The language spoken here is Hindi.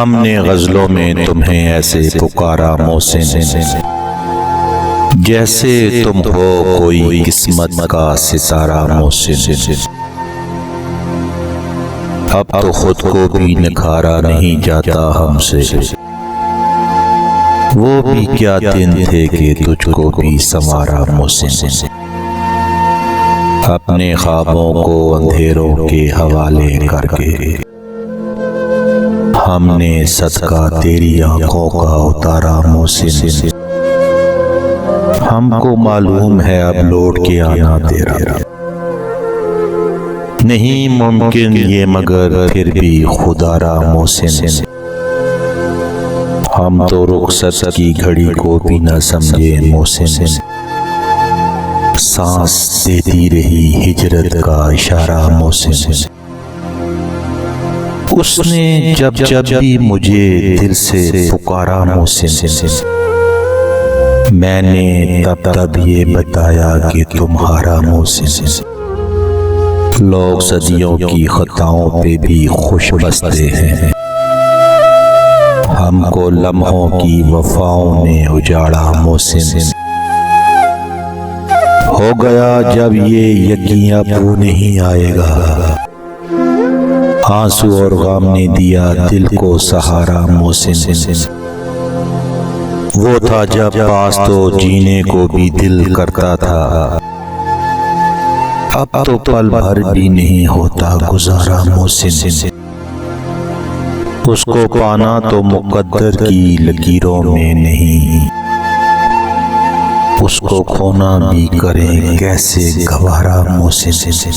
हमने गज़लों में तुम्हें ऐसे पुकारा मोहसिन, जैसे तुम हो कोई किस्मत का सितारा मोहसिन। अब तो खुद को भी निखारा नहीं जाता हमसे, वो भी क्या दिन थे कि तुझको भी संवारा मोहसिन। अपने ख्वाबों को अंधेरों के हवाले करके हमने सदका तेरी आंखों का उतारा मोहसिन। हमको मालूम है अब लौट के आना तेरा नहीं मुमकिन ये, मगर फिर भी खुदारा मोहसिन। हम तो रुखसत की घड़ी को भी न समझे मोहसिन, सांस देती रही हिजरत का इशारा मोहसिन। उसने जब जब भी मुझे दिल से पुकारा मोहसिन, मैंने तब तब ये बताया कि तुम्हारा मोहसिन। लोग सदियों की खताओं पे भी खुश बसते हैं, हमको लम्हों की वफाओं ने उजाड़ा मोहसिन। हो गया जब ये यकीन अब वो नहीं आएगा, आंसू और गम ने दिया दिल को सहारा मोहसिन। वो था जब पास तो जीने को भी दिल करता था, अब तो पल भर भी नहीं होता गुजारा मोहसिन। उसको पाना तो मुकद्दर की लकीरों में नहीं, उसको खोना भी करें कैसे गवारा मोहसिन।